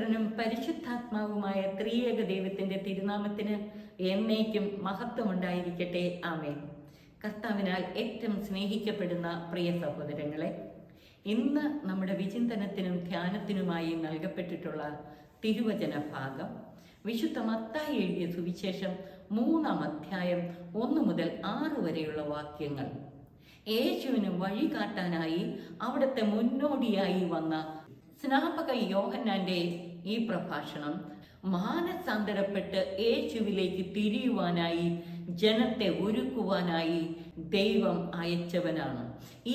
പുത്രനും പരിശുദ്ധാത്മാവുമായ ത്രിയേക ദൈവത്തിന്റെ തിരുനാമത്തിന് എന്നേക്കും മഹത്വമുണ്ടായിരിക്കട്ടെ. ആമേൻ. കർത്താവിനാൽ ഏറ്റവും സ്നേഹിക്കപ്പെടുന്ന പ്രിയ സഹോദരങ്ങളെ, ഇന്ന് നമ്മുടെ വിചിന്തനത്തിനും ധ്യാനത്തിനുമായി നൽകപ്പെട്ടിട്ടുള്ള തിരുവചന ഭാഗം വിശുദ്ധ മത്തായി എഴുതിയ സുവിശേഷം 3-ാം അധ്യായം 1 മുതൽ 6 വരെയുള്ള വാക്യങ്ങൾ. യേശുവിന് വഴി കാട്ടാനായി അവിടുത്തെ മുന്നോടിയായി വന്ന സ്നാപക യോഹന്നാന്റെ ഈ പ്രഭാഷണം മാനസാന്തരപ്പെട്ട് യേശുവിലേക്ക് തിരിയുവാനായി ജനത്തെ ഒരുക്കുവാനായി ദൈവം അയച്ചവനാണ്.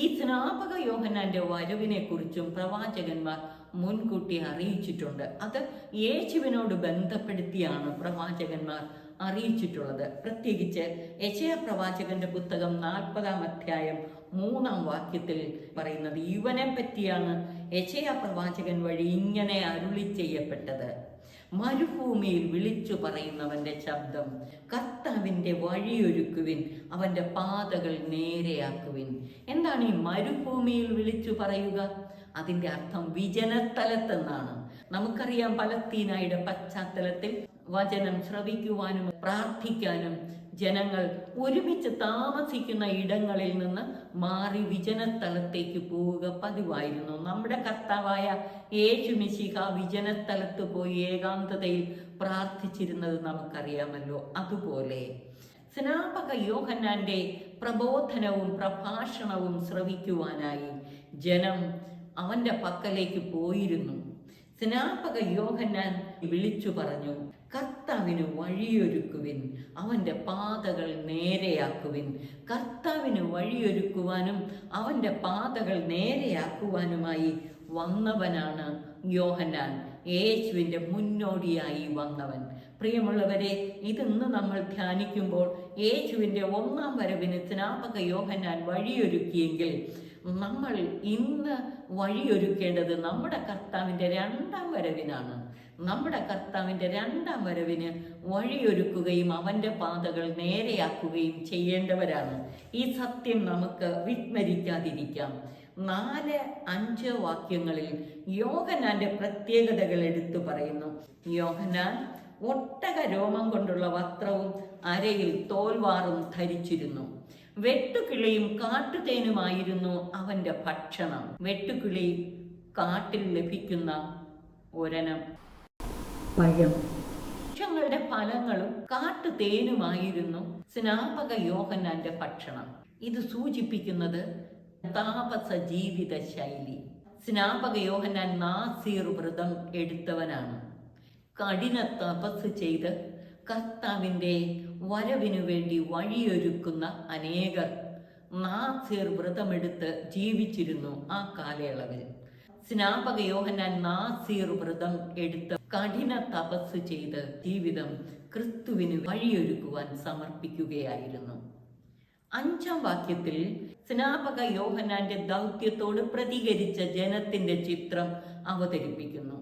ഈ സ്നാപക യോഹന്നാന്റെ വരവിനെ കുറിച്ചും പ്രവാചകന്മാർ മുൻകൂട്ടി അറിയിച്ചിട്ടുണ്ട്. അത് യേശുവിനോട് ബന്ധപ്പെടുത്തിയാണ് പ്രവാചകന്മാർ അറിയിച്ചിട്ടുള്ളത്. പ്രത്യേകിച്ച് യെശയ്യാ പ്രവാചകന്റെ പുസ്തകം 40-ാം അധ്യായം 3-ാം വാക്യത്തിൽ പറയുന്നത്, ഇവനെ പറ്റിയാണ് യെശയ്യാ പ്രവാചകൻ വഴി ഇങ്ങനെ അരുളി ചെയ്യപ്പെട്ടത്: മരുഭൂമിയിൽ വിളിച്ചു പറയുന്നവന്റെ ശബ്ദം, കർത്താവിന്റെ വഴിയൊരുക്കുവിൻ, അവന്റെ പാതകൾ നേരെയാക്കുവിൻ. എന്താണ് ഈ മരുഭൂമിയിൽ വിളിച്ചു പറയുക? അതിന്റെ അർത്ഥം വിജനസ്ഥലത്തെന്നാണ്. നമുക്കറിയാം, പലസ്തീനയുടെ പശ്ചാത്തലത്തിൽ വചനം ശ്രവിക്കുവാനും പ്രാർത്ഥിക്കാനും ജനങ്ങൾ ഒരുമിച്ച് താമസിക്കുന്ന ഇടങ്ങളിൽ നിന്ന് മാറി വിജനസ്ഥലത്തേക്ക് പോവുക പതിവായിരുന്നു. നമ്മുടെ കർത്താവായ യേശു മിശിഹ വിജനസ്ഥലത്ത് പോയി ഏകാന്തതയിൽ പ്രാർത്ഥിച്ചിരുന്നത് നമുക്കറിയാമല്ലോ. അതുപോലെ സ്നാപക യോഹന്നാന്റെ പ്രബോധനവും പ്രഭാഷണവും ശ്രവിക്കുവാനായി ജനം അവന്റെ പക്കലേക്ക് പോയിരുന്നു. സ്നാപക യോഹന്നാൻ വിളിച്ചു പറഞ്ഞു, കർത്താവിന് വഴിയൊരുക്കുവിൻ, അവന്റെ പാതകൾ നേരെയാക്കുവിൻ. കർത്താവിന് വഴിയൊരുക്കുവാനും അവന്റെ പാതകൾ നേരെയാക്കുവാനുമായി വന്നവനാണ് യോഹന്നാൻ, യേശുവിന്റെ മുന്നോടിയായി വന്നവൻ. പ്രിയമുള്ളവരെ, ഇതിന്ന് നമ്മൾ ധ്യാനിക്കുമ്പോൾ യേശുവിന്റെ 1-ാം വരവിന് സ്നാപക യോഹന്നാൻ വഴിയൊരുക്കിയെങ്കിൽ, നമ്മൾ ഇന്ന് വഴിയൊരുക്കേണ്ടത് നമ്മുടെ കർത്താവിന്റെ 2-ാം വരവിനാണ്. നമ്മുടെ കർത്താവിന്റെ 2-ാം വരവിന് വഴിയൊരുക്കുകയും അവന്റെ പാതകൾ നേരെയാക്കുകയും ചെയ്യേണ്ടവരാണ്. ഈ സത്യം നമുക്ക് വിസ്മരിക്കാതിരിക്കാം. 4-5 വാക്യങ്ങളിൽ യോഹന്നാന്റെ പ്രത്യേകതകൾ എടുത്തു പറയുന്നു. യോഹന്നാൻ ഒട്ടക രോമം കൊണ്ടുള്ള വസ്ത്രവും അരയിൽ തോൽവാറും ധരിച്ചിരുന്നു. വെട്ടുകിളിയും കാട്ടുതേനുമായിരുന്നു അവന്റെ ഭക്ഷണം. വെട്ടുകിളി കാട്ടിൽ ലഭിക്കുന്ന ഒരെനം പഴം, വൃക്ഷങ്ങളുടെ ഫലങ്ങളും കാട്ടുതേനുമായിരുന്നു സ്നാപക യോഹന്നാന്റെ ഭക്ഷണം. ഇത് സൂചിപ്പിക്കുന്നത് താപസ ജീവിത ശൈലി. സ്നാപക യോഹന്നാൻ നാസീർ വ്രതം എടുത്തവനാണ്. കഠിന തപസ് ചെയ്ത് കർത്താവിന്റെ വരവിനു വേണ്ടി വഴിയൊരുക്കുന്ന അനേകർ നാസീർ വ്രതമെടുത്ത് ജീവിച്ചിരുന്നു ആ കാലയളവിൽ. സ്നാപക യോഹന്നാൻ നാസീർ വ്രതം എടുത്ത് കഠിന തപസ് ചെയ്ത് ജീവിതം ക്രിസ്തുവിന് വഴിയൊരുക്കുവാൻ സമർപ്പിക്കുകയായിരുന്നു. 5-ാം വാക്യത്തിൽ സ്നാപക യോഹന്നാന്റെ ദൗത്യത്തോട് പ്രതികരിച്ച ജനത്തിന്റെ ചിത്രം അവതരിപ്പിക്കുന്നു.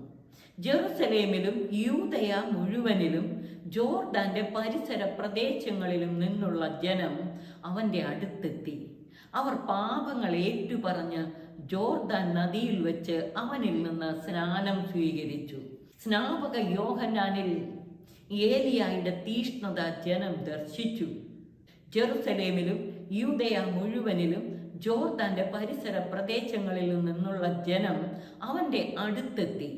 ജെറുസലേമിലും യൂദയ മുഴുവനിലും ജോർദാന്റെ പരിസര പ്രദേശങ്ങളിലും നിന്നുള്ള ജനം അവന്റെ അടുത്തെത്തി. അവർ പാപങ്ങൾ ഏറ്റുപറഞ്ഞ് ജോർദാൻ നദിയിൽ വെച്ച് അവനിൽ നിന്ന് സ്നാനം സ്വീകരിച്ചു. സ്നാപക യോഹന്നാനിൽ ഏലിയായുടെ തീഷ്ണത ജനം ദർശിച്ചു. ജെറുസലേമിലും യൂദയ മുഴുവനിലും ജോർദാന്റെ പരിസര പ്രദേശങ്ങളിലും നിന്നുള്ള ജനം അവന്റെ അടുത്തെത്തി.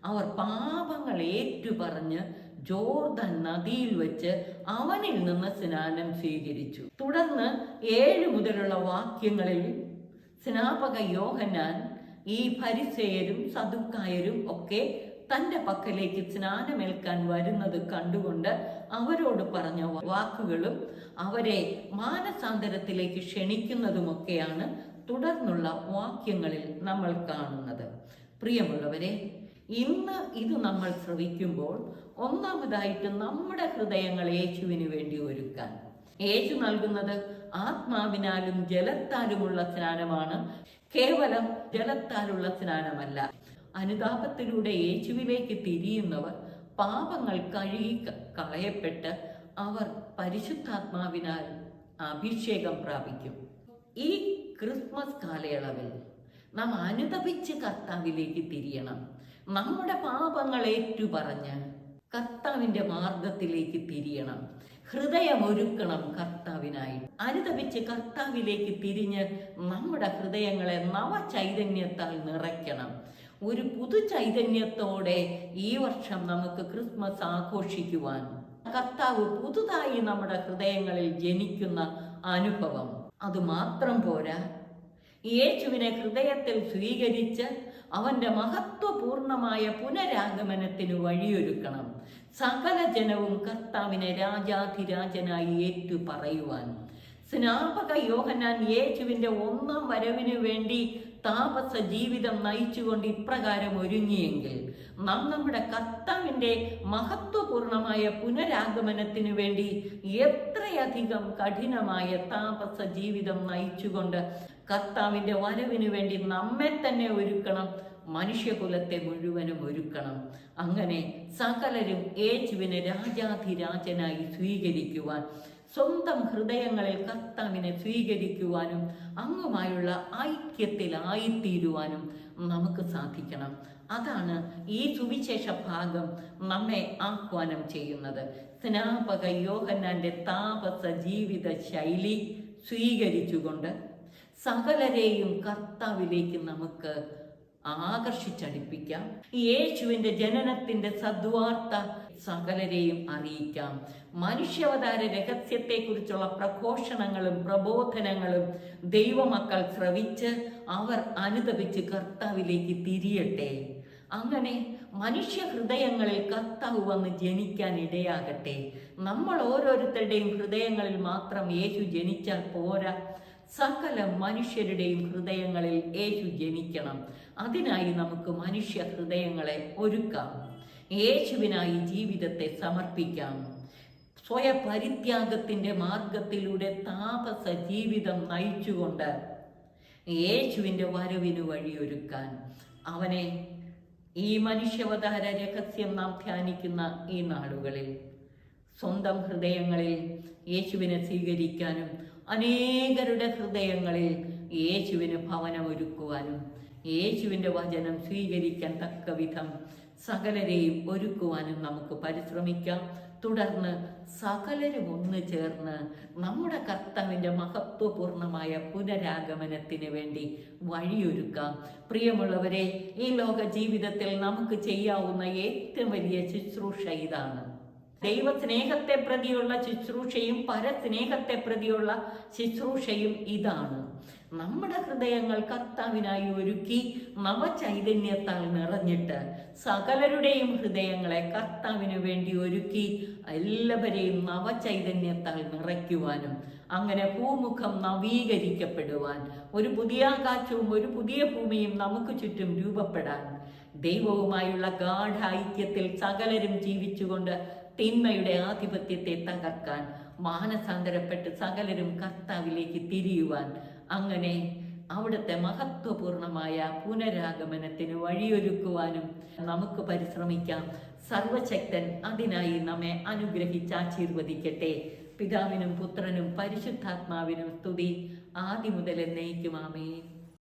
അവർ പാപങ്ങൾ ഏറ്റുപറഞ്ഞ് ജോർദാൻ നദിയിൽ വെച്ച് അവനിൽ നിന്ന് സ്നാനം സ്വീകരിച്ചു. തുടർന്ന് 7 മുതലുള്ള വാക്യങ്ങളിൽ സ്നാപക യോഹന്നാൻ ഈ ഫരിസേയരും സദുക്കായരും ഒക്കെ തന്റെ പക്കലേക്ക് സ്നാനമേൽക്കാൻ വരുന്നത് കണ്ടുകൊണ്ട് അവരോട് പറഞ്ഞ വാക്കുകളും അവരെ മാനസാന്തരത്തിലേക്ക് ക്ഷണിക്കുന്നതുമൊക്കെയാണ് തുടർന്നുള്ള വാക്യങ്ങളിൽ നമ്മൾ കാണുന്നത്. പ്രിയമുള്ളവരെ, ഇന്ന് ഇത് നമ്മൾ ശ്രവിക്കുമ്പോൾ ഒന്നാമതായിട്ട് നമ്മുടെ ഹൃദയങ്ങൾ യേശുവിന് വേണ്ടി ഒരുക്കാൻ, യേശു നൽകുന്നത് ആത്മാവിനാലും ജലത്താലുമുള്ള സ്നാനമാണ്, കേവലം ജലത്താലുള്ള സ്നാനമല്ല. അനുതാപത്തിലൂടെ യേശുവിലേക്ക് തിരിയുന്നവർ പാപങ്ങൾ കഴുകി കളയപ്പെട്ട് അവർ പരിശുദ്ധാത്മാവിനാൽ അഭിഷേകം പ്രാപിക്കും. ഈ ക്രിസ്മസ് കാലയളവിൽ നാം അനുതപിച്ച് കർത്താവിലേക്ക് തിരിയണം. നമ്മുടെ പാപങ്ങൾ ഏറ്റുപറഞ്ഞ് കർത്താവിന്റെ മാർഗത്തിലേക്ക് തിരിയണം. ഹൃദയം ഒരുക്കണം കർത്താവിനായി. അനുതപിച്ച് കർത്താവിലേക്ക് തിരിഞ്ഞ് നമ്മുടെ ഹൃദയങ്ങളെ നവചൈതന്യത്താൽ നിറയ്ക്കണം. ഒരു പുതു ചൈതന്യത്തോടെ ഈ വർഷം നമുക്ക് ക്രിസ്മസ് ആഘോഷിക്കുവാൻ കർത്താവ് പുതുതായി നമ്മുടെ ഹൃദയങ്ങളിൽ ജനിക്കുന്ന അനുഭവം. അതുമാത്രം പോരാ, യേശുവിനെ ഹൃദയത്തിൽ സ്വീകരിച്ച് അവന്റെ മഹത്വപൂർണമായ പുനരാഗമനത്തിന് വഴിയൊരുക്കണം. സകല ജനവും കർത്താവിനെ രാജാധിരാജനായി ഏറ്റു പറയുവാൻ. സ്നാപക യോഹന്നാൻ യേശുവിന്റെ ഒന്നാം വരവിനു വേണ്ടി താപസ ജീവിതം നയിച്ചുകൊണ്ട് ഇപ്രകാരം ഒരുങ്ങിയെങ്കിൽ നാം നമ്മുടെ കർത്താവിന്റെ മഹത്വപൂർണമായ പുനരാഗമനത്തിനു വേണ്ടി എത്രയധികം കഠിനമായ താപസ ജീവിതം നയിച്ചുകൊണ്ട് കർത്താവിന്റെ വരവിനു വേണ്ടി നമ്മെ തന്നെ ഒരുക്കണം, മനുഷ്യകുലത്തെ മുഴുവനും ഒരുക്കണം. അങ്ങനെ സകലരും യേശുവിനെ രാജാധിരാജനായി സ്വീകരിക്കുവാൻ, സ്വന്തം ഹൃദയങ്ങളിൽ കർത്താവിനെ സ്വീകരിക്കുവാനും അങ്ങുമായുള്ള ഐക്യത്തിലായിത്തീരുവാനും നമുക്ക് സാധിക്കണം. അതാണ് ഈ സുവിശേഷ ഭാഗം നമ്മെ ആഹ്വാനം ചെയ്യുന്നത്. സ്നാപക യോഹന്നാന്റെ താപസ ജീവിത ശൈലി സ്വീകരിച്ചുകൊണ്ട് സകലരെയും കർത്താവിലേക്ക് നമുക്ക് ആകർഷിച്ചടിപ്പിക്കാം. യേശുവിന്റെ ജനനത്തിന്റെ സദ്വാർത്ത സകലരെയും അറിയിക്കാം. മനുഷ്യാവതാര രഹസ്യത്തെക്കുറിച്ചുള്ള പ്രഘോഷണങ്ങളും പ്രബോധനങ്ങളും ദൈവമക്കൾ ശ്രവിച്ച് അവർ അനുതപിച്ച് കർത്താവിലേക്ക് തിരിയട്ടെ. അങ്ങനെ മനുഷ്യ ഹൃദയങ്ങളിൽ കർത്താവ് വന്ന് ജനിക്കാൻ ഇടയാകട്ടെ. നമ്മൾ ഓരോരുത്തരുടെയും ഹൃദയങ്ങളിൽ മാത്രം യേശു ജനിച്ചാൽ പോരാ, സകല മനുഷ്യരുടെയും ഹൃദയങ്ങളിൽ യേശു ജനിക്കണം. അതിനായി നമുക്ക് മനുഷ്യ ഹൃദയങ്ങളെ ഒരുക്കാം. യേശുവിനായി ജീവിതത്തെ സമർപ്പിക്കാം. സ്വയപരിത്യാഗത്തിന്റെ മാർഗത്തിലൂടെ താപസ ജീവിതം നയിച്ചുകൊണ്ട് യേശുവിന്റെ വരവിന് വഴിയൊരുക്കാൻ അവനെ ഈ മനുഷ്യാവതാര രഹസ്യം നാം ധ്യാനിക്കുന്ന ഈ നാളുകളിൽ സ്വന്തം ഹൃദയങ്ങളിൽ യേശുവിനെ സ്വീകരിക്കാനും അനേകരുടെ ഹൃദയങ്ങളിൽ യേശുവിന് ഭവനമൊരുക്കുവാനും യേശുവിൻ്റെ വചനം സ്വീകരിക്കാൻ തക്ക വിധം സകലരെയും ഒരുക്കുവാനും നമുക്ക് പരിശ്രമിക്കാം. തുടർന്ന് സകലരും ഒന്നു ചേർന്ന് നമ്മുടെ കർത്താവിൻ്റെ മഹത്വപൂർണമായ പുനരാഗമനത്തിന് വേണ്ടി വഴിയൊരുക്കാം. പ്രിയമുള്ളവരെ, ഈ ലോക ജീവിതത്തിൽ നമുക്ക് ചെയ്യാവുന്ന ഏറ്റവും വലിയ ശുശ്രൂഷ ഇതാണ്. ദൈവസ്നേഹത്തെ പ്രതിയുള്ള ശുശ്രൂഷയും പരസ്നേഹത്തെ പ്രതിയുള്ള ശുശ്രൂഷയും ഇതാണ്. നമ്മുടെ ഹൃദയങ്ങൾ കർത്താവിനായി ഒരുക്കി നവചൈതന്യത്താൽ നിറഞ്ഞിട്ട് സകലരുടെയും ഹൃദയങ്ങളെ കർത്താവിന് വേണ്ടി ഒരുക്കി എല്ലാവരെയും നവചൈതന്യത്താൽ നിറയ്ക്കുവാനും അങ്ങനെ ഭൂമുഖം നവീകരിക്കപ്പെടുവാൻ, ഒരു പുതിയ ആകാശവും ഒരു പുതിയ ഭൂമിയും നമുക്ക് ചുറ്റും രൂപപ്പെടാൻ, ദൈവവുമായുള്ള ഗാഢ ഐക്യത്തിൽ സകലരും ജീവിച്ചുകൊണ്ട് തിന്മയുടെ ആധിപത്യത്തെ തകർക്കാൻ, മാനസാന്തരപ്പെട്ട് സകലരും കർത്താവിലേക്ക് തിരിയുവാൻ, അങ്ങനെ അവിടുത്തെ മഹത്വപൂർണമായ പുനരാഗമനത്തിന് വഴിയൊരുക്കുവാനും നമുക്ക് പരിശ്രമിക്കാം. സർവശക്തൻ അതിനായി നമ്മെ അനുഗ്രഹിച്ച് ആശീർവദിക്കട്ടെ. പിതാവിനും പുത്രനും പരിശുദ്ധാത്മാവിനും സ്തുതി, ആദിമുതൽ എന്നേക്കും. ആമേൻ.